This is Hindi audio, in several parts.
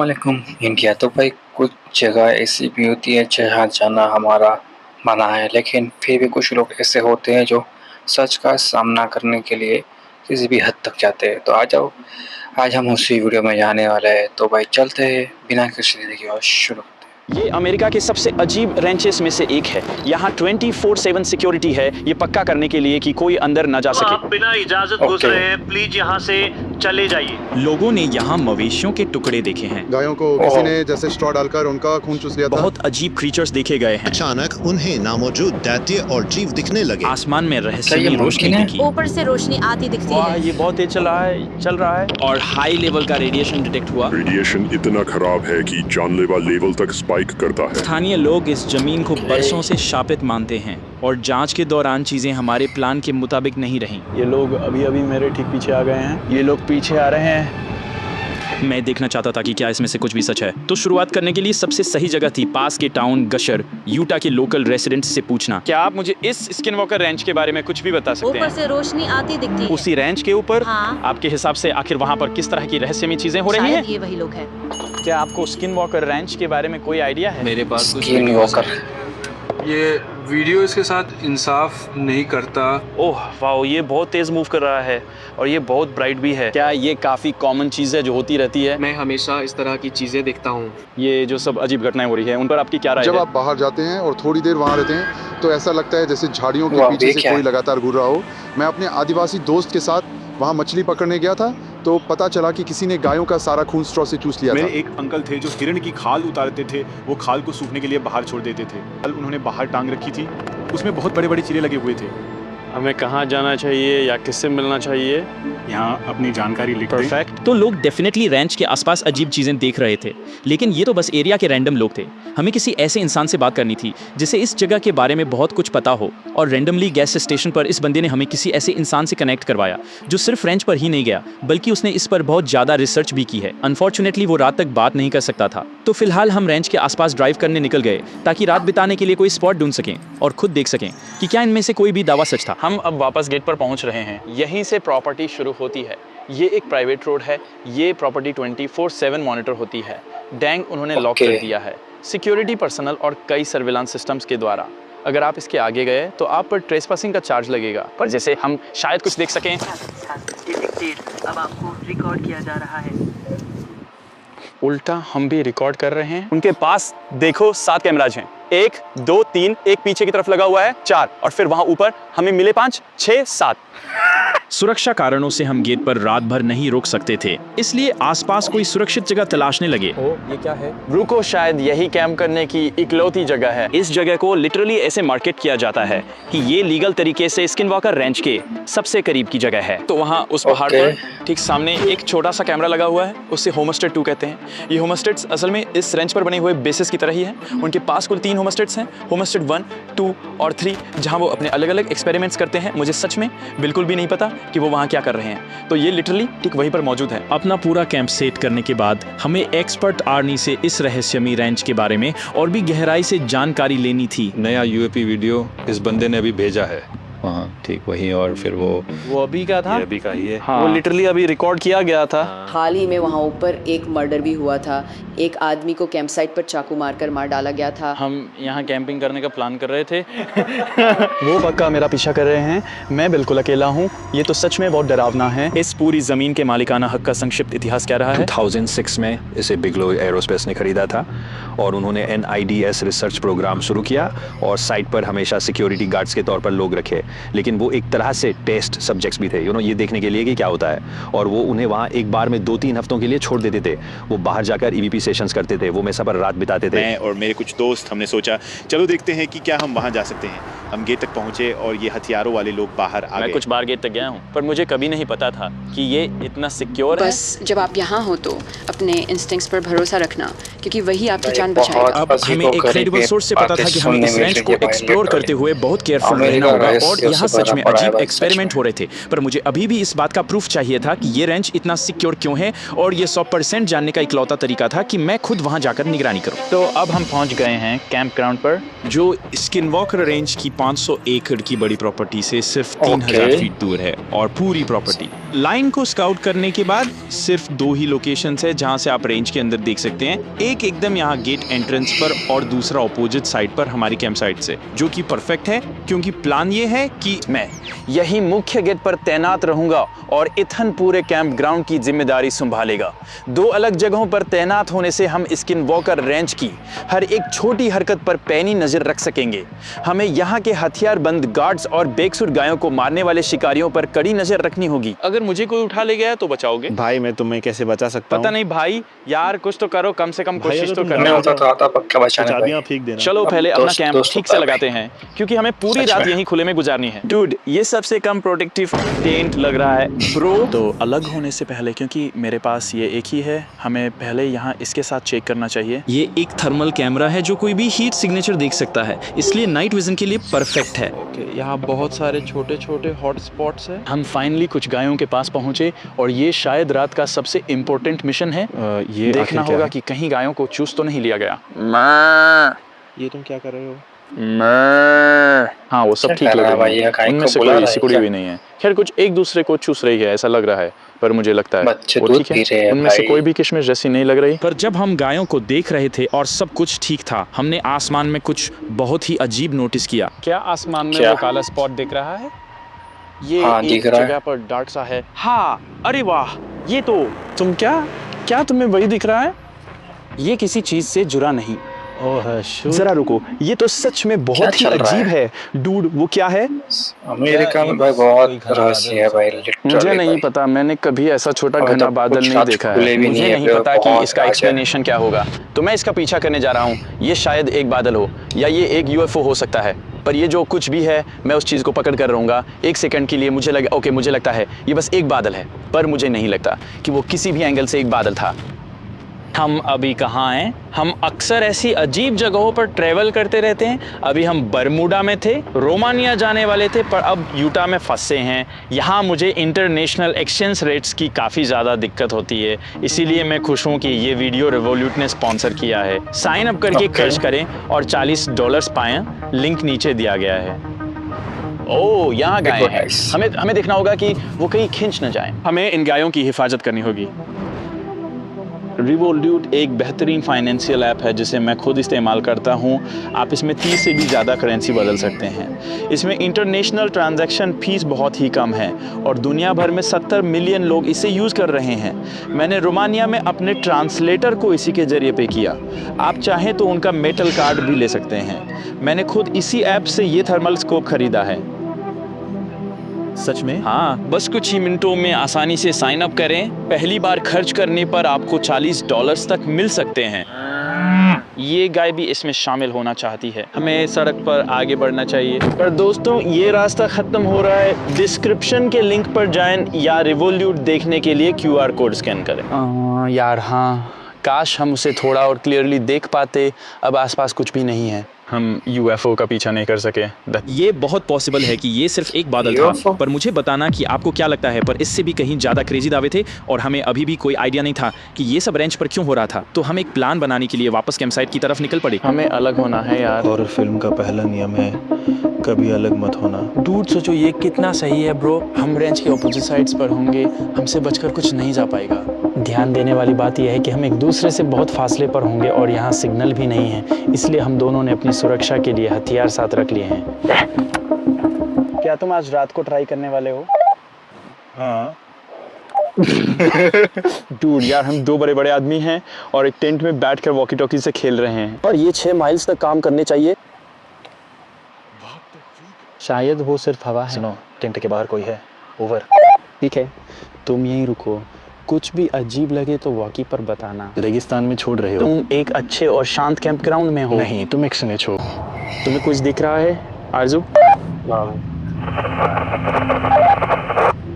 अस्सलामुअलैकुम इंडिया। तो भाई कुछ जगह ऐसी भी होती है जहाँ जाना हमारा मना है, लेकिन फिर भी कुछ लोग ऐसे होते हैं जो सच का सामना करने के लिए किसी भी हद तक जाते हैं। तो आ जाओ, आज हम उसी वीडियो में जाने वाले हैं। तो भाई चलते हैं, बिना किसी देरी के और शुरू करते हैं। ये अमेरिका के सबसे अजीब रेंचेस में से एक है। यहाँ 24/7 सिक्योरिटी है, ये पक्का करने के लिए कि कोई अंदर न जा सके। आप बिना इजाजत घुस रहे हैं, प्लीज यहाँ से चले जाइए। लोगों ने यहाँ मवेशियों के टुकड़े देखे हैं, गायों को किसी ने जैसे स्ट्रॉ डालकर उनका खून चूस लिया था। बहुत अजीब क्रीचर्स देखे गए हैं। अचानक उन्हें नामौजूद दैत्य और जीव दिखने लगे। आसमान में रहस्यमयी रोशनी दिखी। ऊपर से रोशनी आती दिखती है। ये बहुत तेज चल रहा है और हाई लेवल का रेडिएशन डिटेक्ट हुआ। रेडिएशन इतना खराब है कि जानलेवा लेवल तक स्पाइक करता है। स्थानीय लोग इस जमीन को बरसों से शापित मानते हैं और जांच के दौरान चीजें हमारे प्लान के मुताबिक नहीं रहीं। ये लोग अभी मेरे ठीक पीछे आ गए हैं। ये लोग पीछे आ रहे हैं। मैं देखना चाहता था कि क्या इसमें से कुछ भी सच है। तो शुरुआत करने के लिए सबसे सही जगह थी पास के टाउन गशर, यूटा के लोकल रेसिडेंट्स से पूछना। क्या आप मुझे इस स्किनवॉकर रेंच के बारे में कुछ भी बता सकते हैं? ऊपर से रोशनी आती दिखती है। उसी रेंच के ऊपर? हाँ। आपके हिसाब से आखिर वहाँ पर किस तरह की रहस्यमयी चीजें हो रही हैं? ये वही लोग हैं। क्या आपको स्किनवॉकर रेंच के बारे में कोई आइडिया है? मेरे पास कुछ स्किनवॉकर, ये वीडियो इसके साथ इंसाफ नहीं करता। ओह वाह, ये बहुत तेज मूव कर रहा है और ये बहुत ब्राइट भी है। क्या ये काफी कॉमन चीज है जो होती रहती है? मैं हमेशा इस तरह की चीजें देखता हूँ। ये जो सब अजीब घटनाएं हो रही है उन पर आपकी क्या राय है? जब आप बाहर जाते हैं और थोड़ी देर वहाँ रहते हैं तो ऐसा लगता है जैसे झाड़ियों के पीछे से कोई लगातार घूर रहा हो। मैं अपने आदिवासी दोस्त के साथ वहाँ मछली पकड़ने गया था तो पता चला कि किसी ने गायों का सारा खून स्ट्रॉ से चूस लिया था। मेरे एक अंकल थे जो हिरण की खाल उतारते थे, वो खाल को सूखने के लिए बाहर छोड़ देते थे। कल उन्होंने बाहर टांग रखी थी, उसमें बहुत बड़े बड़े चिड़े लगे हुए थे। हमें कहाँ जाना चाहिए या किससे मिलना चाहिए? यहाँ अपनी जानकारी लिख दें। परफेक्ट। तो लोग डेफिनेटली रैंच के आसपास अजीब चीजें देख रहे थे, लेकिन ये तो बस एरिया के रैंडम लोग थे। हमें किसी ऐसे इंसान से बात करनी थी जिसे इस जगह के बारे में बहुत कुछ पता हो, और रैंडमली गैस स्टेशन पर इस बंदे ने हमें किसी ऐसे इंसान से कनेक्ट करवाया जो सिर्फ रैंच पर ही नहीं गया बल्कि उसने इस पर बहुत ज्यादा रिसर्च भी की है। अनफॉर्चुनेटली वो रात तक बात नहीं कर सकता था। तो फिलहाल हम रैंच के आसपास ड्राइव करने निकल गए ताकि रात बिताने के लिए कोई स्पॉट ढूंढ सकें और खुद देख सकें कि क्या इनमें से कोई भी दावा सच था। हम अब वापस गेट पर पहुंच रहे हैं। यहीं से प्रॉपर्टी शुरू होती है। ये एक प्राइवेट रोड है। ये प्रॉपर्टी 24/7 मॉनिटर होती है। डैंग उन्होंने लॉक कर दिया है, सिक्योरिटी पर्सनल और कई सर्विलांस सिस्टम्स के द्वारा। अगर आप इसके आगे गए तो आप पर ट्रेसपासिंग का चार्ज लगेगा, पर जैसे हम शायद कुछ देख सकें। अब आपको रिकॉर्ड किया जा रहा है। उल्टा हम भी रिकॉर्ड कर रहे हैं। उनके पास देखो 7 कैमराज हैं। 1, 2, 3, एक पीछे की तरफ लगा हुआ है 4, और फिर वहां ऊपर हमें मिले 5, 6, 7। सुरक्षा कारणों से हम गेट पर रात भर नहीं रुक सकते थे, इसलिए आसपास कोई सुरक्षित जगह तलाशने लगे। ये क्या है? रुको, शायद यही कैंप करने की इकलौती जगह है। इस जगह को लिटरली ऐसे मार्केट किया जाता है कि ये लीगल तरीके से स्किनवॉकर रेंच के सबसे करीब की जगह है। तो वहाँ उस पहाड़ पर ठीक सामने एक छोटा सा कैमरा लगा हुआ है, उससे होमस्टेड 2 कहते हैं। ये होमस्टेड्स असल में इस रेंच पर बने हुए बेसिस की तरह ही है। उनके पास कुल 3 होमस्टेड्स हैं, होमस्टेड 1, 2 और 3, जहाँ वो अपने अलग अलग एक्सपेरिमेंट्स करते हैं। मुझे सच में बिल्कुल भी नहीं पता कि वो वहाँ क्या कर रहे हैं। तो ये लिटरली ठीक वहीं पर मौजूद है। अपना पूरा कैंप सेट करने के बाद हमें एक्सपर्ट आर्नी से इस रहस्यमयी रेंच के बारे में और भी गहराई से जानकारी लेनी थी। नया यूएपी वीडियो इस बंदे ने अभी भेजा है। हाँ ठीक वही, और फिर वो अभी का था? अभी का ही है। हाँ। वो लिटरली अभी रिकॉर्ड किया गया था। हाल ही में वहाँ ऊपर एक मर्डर भी हुआ था। एक आदमी को कैंप साइट पर चाकू मारकर मार डाला गया था। हम यहाँ कैंपिंग करने का प्लान कर रहे थे। वो पक्का मेरा पीछा कर रहे हैं। मैं बिल्कुल अकेला हूँ। ये तो सच में बहुत डरावना है। इस पूरी जमीन के मालिकाना हक का संक्षिप्त इतिहास क्या रहा है? 2006 में इसे बिगलो एरोस्पेस ने खरीदा था और उन्होंने NIDS रिसर्च प्रोग्राम शुरू किया और साइट पर हमेशा सिक्योरिटी गार्ड्स के तौर पर लोग रखे, लेकिन वो एक तरह से टेस्ट सब्जेक्ट्स भी थे, ये देखने के लिए कि क्या होता है। और वो उन्हें वहाँ एक बार में 2-3 हफ्तों के लिए छोड़ देते थे। वो बाहर जाकर EVP सेशंस करते थे, वो मेसा पर रात बिताते थे। मैं और मेरे कुछ दोस्त हमने सोचा चलो देखते हैं कि क्या हम वहाँ जा सकते हैं। हम गेट तक पहुँचे और ये हथियारों वाले लोग बाहर आ गए। मैं कुछ बार गेट तक गया हूँ, पर मुझे कभी नहीं पता था कि ये इतना सिक्योर है। बस जब आप यहाँ हो तो अपने इंस्टिंक्ट्स पर भरोसा रखना, क्योंकि वही आपकी जान बचाएगा। अब हमें एक क्रेडिबल सोर्स से पता था कि हमें इस रेंच को एक्सप्लोर करते हुए बहुत केयरफुल रहना होगा, और यहाँ सच में अजीब एक्सपेरिमेंट हो रहे थे। पर मुझे अभी भी इस बात का प्रूफ चाहिए था कि ये रेंच इतना सिक्योर क्यों है, और ये 100% जानने का इकलौता तरीका था कि मैं खुद वहाँ जाकर निगरानी करूँ। तो अब हम पहुँच गए हैं कैंप ग्राउंड पर, जो स्किनवॉकर रेंज की 500 एकड़ की बड़ी प्रॉपर्टी से सिर्फ 3000 फीट दूर है, और पूरी प्रॉपर्टी लाइन को स्काउट करने के बाद सिर्फ 2 ही लोकेशंस है जहां से आप रेंज के अंदर देख सकते हैं। एक एकदम यहाँ गेट एंट्रेंस पर और दूसरा ऑपोजिट साइड पर हमारी कैंप साइट से, जो कि परफेक्ट है क्योंकि प्लान ये है कि मैं यही मुख्य गेट पर तैनात रहूंगा और इथन पूरे कैंप ग्राउंड की जिम्मेदारी संभालेगा। 2 अलग जगहों पर तैनात होने से हम स्किन वॉकर रेंज की हर एक छोटी हरकत पर पैनी नजर रख सकेंगे। हमें यहाँ के हथियारबंद गार्ड्स और बेकसूर गायों को मारने वाले शिकारियों पर कड़ी नजर रखनी होगी। अगर मुझे कोई उठा ले गया तो बचाओगे? भाई मैं तुम्हें कैसे बचा सकता हूँ? पता नहीं भाई, यार कुछ तो करो, कम से कम कोशिश तो मैं करो। होता तो आता पक्का बचाने भाई। फेंक देना। चलो पहले अपना कैंप ठीक से लगाते हैं क्योंकि हमें पूरी रात यहीं खुले में गुजारनी है। डूड, ये सबसे कम प्रोटेक्टिव टेंट लग रहा है ब्रो। तो अलग होने से पहले, क्योंकि मेरे पास ये एक ही है, हमें पहले यहाँ इसके साथ चेक करना चाहिए। ये एक थर्मल कैमरा है जो कोई भी हीट सिग्नेचर देख सकता है, इसलिए नाइट विजन के लिए परफेक्ट है। यहाँ बहुत सारे छोटे छोटे हॉट स्पॉट्स हैं। हम फाइनली कुछ गायों के पास पहुँचे और ये शायद रात का सबसे इम्पोर्टेंट मिशन है। ये देखना होगा कि कहीं गायों को चूस तो नहीं लिया गया। ये तुम क्या कर रहे हो? हाँ वो सब ठीक लग रहा है, उनमें से कोई सिकुड़ी हुई नहीं है। खैर कुछ एक दूसरे को चूस रही है ऐसा लग रहा है, पर मुझे लगता है वो ठीक है। उनमें से कोई भी किशमिश जैसी नहीं लग रही। पर जब हम गायों को देख रहे थे और सब कुछ ठीक था, हमने आसमान में कुछ बहुत ही अजीब नोटिस किया। क्या आसमान में वो काला स्पॉट दिख रहा है? ये एक जगह पर डार्क सा है। हाँ, अरे वाह, ये तो क्या तुम्हें वही दिख रहा है? ये किसी चीज से जुड़ा नहीं। जरा रुको, ये तो सच में बहुत ही अजीब है। डूड, वो क्या है? अमेरिका में भाई बहुत रहस्य है भाई। मुझे नहीं पता, मैंने कभी ऐसा छोटा घना बादल नहीं देखा है। मुझे नहीं पता कि इसका एक्सप्लेनेशन क्या होगा, तो मैं इसका पीछा करने जा रहा हूँ। ये शायद एक बादल हो या ये एक यूएफओ हो सकता है, पर ये जो कुछ भी है मैं उस चीज़ को पकड़ कर रहूँगा। एक सेकंड के लिए मुझे लगता है ये बस एक बादल है, पर मुझे नहीं लगता कि वो किसी भी एंगल से एक बादल था। हम अभी कहाँ हैं? हम अक्सर ऐसी अजीब जगहों पर ट्रैवल करते रहते हैं। अभी हम बरमूडा में थे, रोमानिया जाने वाले थे, पर अब यूटा में फंसे हैं। यहाँ मुझे इंटरनेशनल एक्सचेंज रेट्स की काफ़ी ज़्यादा दिक्कत होती है, इसीलिए मैं खुश हूँ कि ये वीडियो रिवोल्यूट ने स्पॉन्सर किया है। साइन अप करके खर्च करें और $40 पाएँ, लिंक नीचे दिया गया है। ओह, यहाँ गाय हैं। हमें देखना होगा कि वो कहीं खींच न जाएं। हमें इन गायों की हिफाजत करनी होगी। रिवोल्यूट एक बेहतरीन फाइनेंशियल ऐप है जिसे मैं खुद इस्तेमाल करता हूँ। आप इसमें 30 से भी ज़्यादा करेंसी बदल सकते हैं। इसमें इंटरनेशनल ट्रांजैक्शन फीस बहुत ही कम है और दुनिया भर में 70 मिलियन लोग इसे यूज़ कर रहे हैं। मैंने रोमानिया में अपने ट्रांसलेटर को इसी के ज़रिए पे किया। आप चाहें तो उनका मेटल कार्ड भी ले सकते हैं। मैंने खुद इसी ऐप से ये थर्मल स्कोप खरीदा है। सच में? हाँ, बस कुछ ही मिनटों में आसानी से साइन अप करें। पहली बार खर्च करने पर आपको $40 तक मिल सकते हैं। ये गाय भी इसमें शामिल होना चाहती है। हमें सड़क पर आगे बढ़ना चाहिए। पर दोस्तों, ये रास्ता खत्म हो रहा है। डिस्क्रिप्शन के लिंक पर जाएं या रिवोल्यूट देखने के लिए QR कोड स्कैन करें। यार हाँ, काश हम उसे थोड़ा और क्लियरली देख पाते। अब आसपास कुछ भी नहीं है। हम UFO का पीछा नहीं कर सके। ये बहुत पॉसिबल है कि ये सिर्फ एक बादल था, पर मुझे बताना कि आपको क्या लगता है। पर इससे भी कहीं ज़्यादा क्रेजी दावे थे और हमें अभी भी कोई आइडिया नहीं था कि ये सब रेंज पर क्यों हो रहा था। तो हम एक प्लान बनाने के लिए वापस कैंप साइट की तरफ निकल पड़े। हमें अलग होना है यार। हॉरर फिल्म का पहला नियम है कभी अलग मत होना। डूड, सोचो ये कितना सही है ब्रो। हम रेंज के ऑपोजिट साइड्स पर होंगे, हमसे बचकर कुछ नहीं जा पाएगा। ध्यान देने वाली बात यह है कि हम एक दूसरे से बहुत फासले पर होंगे और यहाँ सिग्नल भी नहीं है, इसलिए हम दोनों ने अपनी सुरक्षा के लिए हथियार साथ रख लिए हैं। क्या तुम आज रात को ट्राई करने वाले हो? हाँ। डूड यार, हम 2 बड़े बड़े आदमी हैं और एक टेंट में बैठकर वॉकी टॉकी से खेल रहे हैं और ये 6 माइल्स तक काम करने चाहिए। शायद वो सिर्फ हवा है। सुनो, टेंट के बाहर कोई है। ओवर। ठीक है, तुम यहीं रुको। कुछ भी अजीब लगे तो वॉकी पर बताना। रेगिस्तान में छोड़ रहे हो? तुम एक अच्छे और शांत कैंप ग्राउंड में हो। नहीं, तुम एक स्नेच हो। तुम्हें कुछ दिख रहा है आरजू?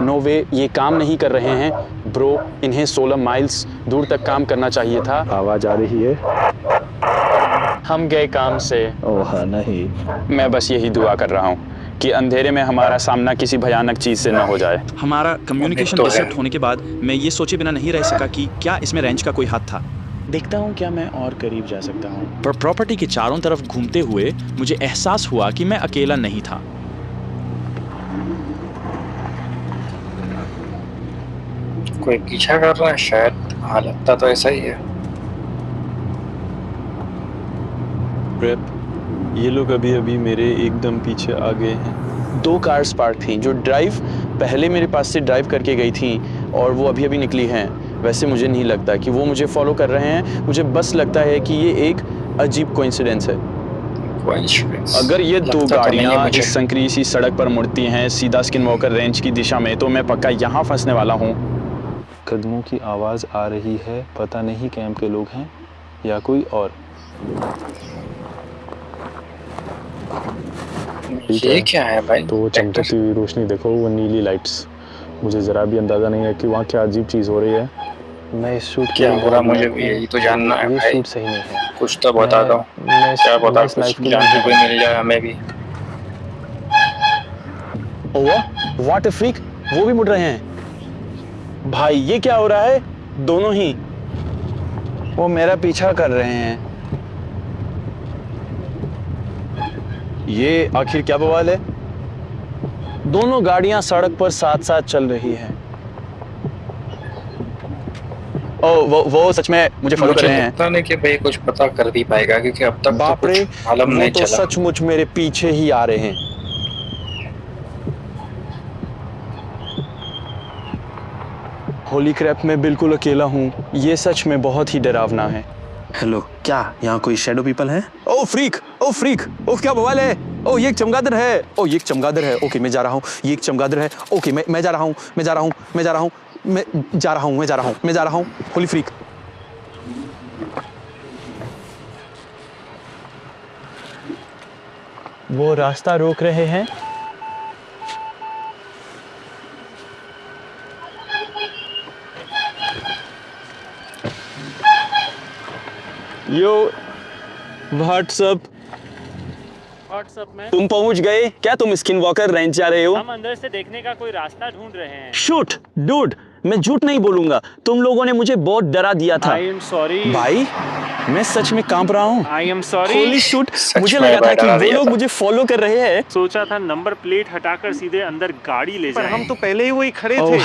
नो वे, ये काम नहीं कर रहे हैं ब्रो। इन्हें 16 माइल्स दूर तक काम करना चाहिए था। आवाज आ रही है। हम गए काम से। ओह नहीं। मैं बस यही दुआ कर रहा हूँ कि अंधेरे में हमारा सामना किसी भयानक चीज से न हो जाए। हमारा कम्युनिकेशन डिसरप्ट होने के बाद मैं ये सोचे बिना नहीं रह सका कि क्या इसमें रेंज का कोई हाथ था। देखता हूँ क्या मैं और करीब जा सकता हूँ। पर प्रॉपर्टी के चारों तरफ घूमते हुए मुझे एहसास हुआ कि मैं अकेला नहीं था। कोई पीछा कर रहा है शायद। हाँ लगता तो ऐसा ही है। प्रेप, ये लोग अभी अभी मेरे एकदम पीछे आ गए हैं। 2 कार्स पार्क थी जो पहले मेरे पास से ड्राइव करके गई थी और वो अभी अभी निकली हैं। वैसे मुझे नहीं लगता कि वो मुझे फॉलो कर रहे हैं, मुझे बस लगता है कि ये एक अजीब कोइंसिडेंस है। अगर ये 2 गाड़ियाँ इस संकरी सी सड़क पर मुड़ती हैं सीधा स्किनवॉकर रेंज की दिशा में, तो मैं पक्का यहाँ फंसने वाला हूँ। कदमों की आवाज़ आ रही है, पता नहीं कैंप के लोग हैं या कोई और। ये क्या है भाई? तो चमकती हुई रोशनी देखो, वो नीली लाइट्स। मुझे ज़रा भी अंदाज़ा नहीं है कि वहाँ क्या अजीब चीज़ हो रही है। मैं इस शूट क्या हो रहा मुझे भी यही तो जानना है भाई। शूट सही नहीं है, कुछ तो बता दो। क्या बता, कुछ जानने को मिल जाए हमें भी। ओह व्हाट अ फ्रीक, वो भी मुड़ रहे हैं। भाई ये क्या हो रहा है? दोनों ही वो मेरा पीछा कर रहे हैं। ये आखिर क्या बवाल है? दोनों गाड़ियां सड़क पर साथ साथ चल रही हैं। ओ वो सच में मुझे फॉलो कर रहे हैं। पता नहीं कि भाई कुछ पता कर भी पाएगा क्योंकि अब तक बाप रे, मालूम नहीं चला। सचमुच मेरे पीछे ही आ रहे हैं। होली क्रैप, मैं बिल्कुल अकेला हूँ। ये सच में बहुत ही डरावना है। हेलो, क्या यहाँ कोई शैडो पीपल है? ओ फ्रीक, ओ फ्रीक, ओ क्या बवाल है? ओ ये एक चमगादड़ है। ओ ये एक चमगादड़ है। ओके मैं जा रहा हूँ। ये एक चमगादड़ है। ओके मैं जा रहा हूँ, मैं जा रहा हूँ, मैं जा रहा हूँ, मैं जा रहा हूँ, मैं जा रहा हूँ, मैं जा रहा हूँ। होली फ्रीक। वो रास्ता रोक रहे हैं। यो व्हाट्सअप में तुम पहुंच गए क्या? तुम स्किनवॉकर रेंज जा रहे हो? हम अंदर से देखने का कोई रास्ता ढूंढ रहे हैं। शूट डूड, मैं झूठ नहीं बोलूंगा, तुम लोगों ने मुझे बहुत डरा दिया था। आई एम सॉरी भाई, मैं सच में कांप रहा हूँ। I am sorry. Holi shoot, मुझे लगा था कि वो लोग मुझे फॉलो कर रहे हैं। सोचा था नंबर प्लेट हटाकर सीधे अंदर गाड़ी ले जाएं। पर हम तो पहले ही वही खड़े थे।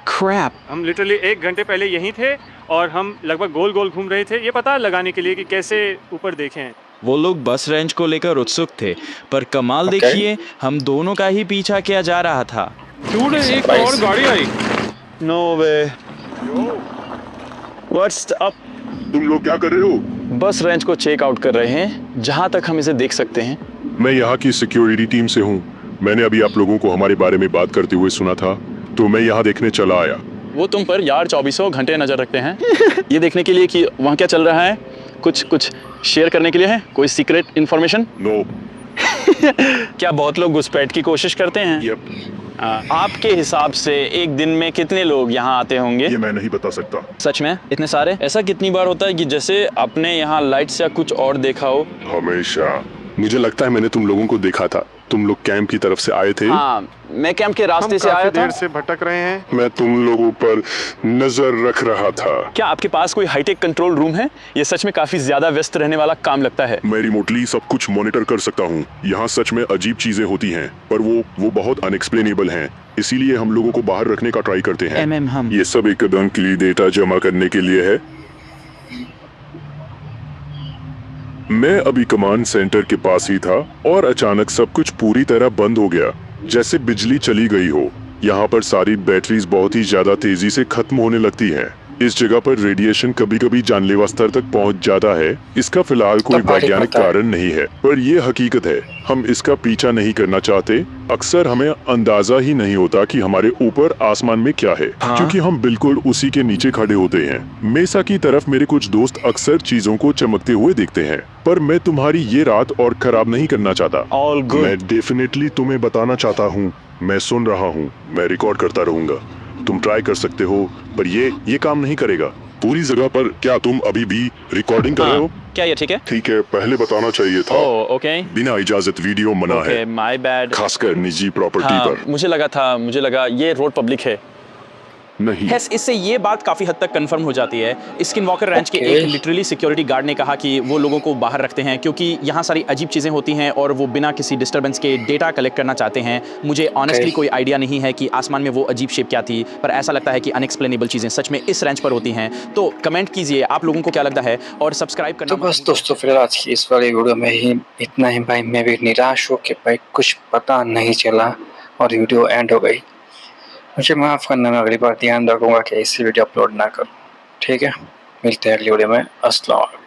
क्रैप, हम लिटरली 1 घंटे पहले यहीं थे और हम लगभग गोल गोल घूम रहे थे ये पता लगाने के लिए कि कैसे ऊपर देखें। वो लोग बस रेंज को लेकर उत्सुक थे, पर कमाल देखिए, हम दोनों का ही पीछा किया जा रहा था। डूड, एक और गाड़ी आई। नो वे, व्हाट्स अप? तुम लोग क्या कर रहे हो? बस रेंज को चेक आउट कर रहे हैं, जहां तक हम इसे देख सकते हैं। मैं यहाँ की सिक्योरिटी टीम से हूँ। मैंने अभी आप लोगों को हमारे बारे में बात करते हुए सुना था, तो मैं यहाँ देखने चला आया। वो तुम पर यार 2400 घंटे नजर रखते हैं ये देखने के लिए कि वहाँ क्या चल रहा है। कुछ शेयर करने के लिए है? कोई सीक्रेट इंफॉर्मेशन? नो। क्या बहुत लोग घुसपैठ की कोशिश करते हैं? यप। आपके हिसाब से एक दिन में कितने लोग यहाँ आते होंगे? ये मैं नहीं बता सकता। सच में इतने सारे? ऐसा कितनी बार होता है कि जैसे आपने यहाँ लाइट्स या कुछ और देखा हो? हमेशा। मुझे लगता है मैंने तुम लोगों को देखा था। तुम लोग कैंप की तरफ से आए थे। हाँ, मैं कैंप के रास्ते से आया था। देर से भटक रहे हैं। मैं तुम लोगों पर नजर रख रहा था। क्या आपके पास कोई हाईटेक कंट्रोल रूम है? ये सच में काफी ज्यादा व्यस्त रहने वाला काम लगता है। मैं रिमोटली सब कुछ मॉनिटर कर सकता हूँ। यहाँ सच में अजीब चीजें होती हैं, पर वो बहुत अनएक्सप्लेनेबल हैं। इसीलिए हम लोगों को बाहर रखने का ट्राई करते हैं। ये सब एक नकली डेटा जमा करने के लिए है। मैं अभी कमांड सेंटर के पास ही था और अचानक सब कुछ पूरी तरह बंद हो गया, जैसे बिजली चली गई हो। यहाँ पर सारी बैटरीज बहुत ही ज्यादा तेजी से खत्म होने लगती हैं। इस जगह पर रेडिएशन कभी-कभी जानलेवा स्तर तक पहुँच जाता है। इसका फिलहाल कोई वैज्ञानिक कारण नहीं है, पर यह हकीकत है। हम इसका पीछा नहीं करना चाहते। अक्सर हमें अंदाजा ही नहीं होता कि हमारे ऊपर आसमान में क्या है, क्योंकि हम बिल्कुल उसी के नीचे खड़े होते हैं। मेसा की तरफ मेरे कुछ दोस्त अक्सर चीजों को चमकते हुए देखते हैं, पर मैं तुम्हारी ये रात और खराब नहीं करना चाहता। मैं डेफिनेटली तुम्हें बताना चाहता हूँ। मैं सुन रहा हूँ, मैं रिकॉर्ड करता रहूंगा। तुम ट्राई कर सकते हो, पर ये काम नहीं करेगा। पूरी जगह पर क्या तुम अभी भी रिकॉर्डिंग कर रहे हो? क्या ये ठीक है? ठीक है, पहले बताना चाहिए था। ओके। बिना इजाजत वीडियो मना है। My bad. खासकर निजी प्रॉपर्टी पर। मुझे लगा ये रोड पब्लिक है। नहीं। इससे ये बात काफ़ी हद तक कंफर्म हो जाती है। स्किनवॉकर रैंच के एक लिटरली सिक्योरिटी गार्ड ने कहा कि वो लोगों को बाहर रखते हैं क्योंकि यहाँ सारी अजीब चीज़ें होती हैं और वो बिना किसी डिस्टर्बेंस के डेटा कलेक्ट करना चाहते हैं। मुझे ऑनेस्टली कोई आइडिया नहीं है कि आसमान में वो अजीब शेप क्या थी, पर ऐसा लगता है कि अनएक्सप्लेनेबल चीज़ें सच में इस रैंच पर होती हैं। तो कमेंट कीजिए आप लोगों को क्या लगता है और सब्सक्राइब करना। तो बस दोस्तों फिर आज की इस वाली वीडियो में ही इतना ही भाई। मैं भी निराश हूँ कि भाई कुछ पता नहीं चला और वीडियो एंड हो गई। मुझे माफ़ करना, मैं अगली बार ध्यान रखूँगा कि ऐसी वीडियो अपलोड ना करूँ। ठीक है, मिलते हैं अगली वीडियो में। अस्सलाम वालेकुम।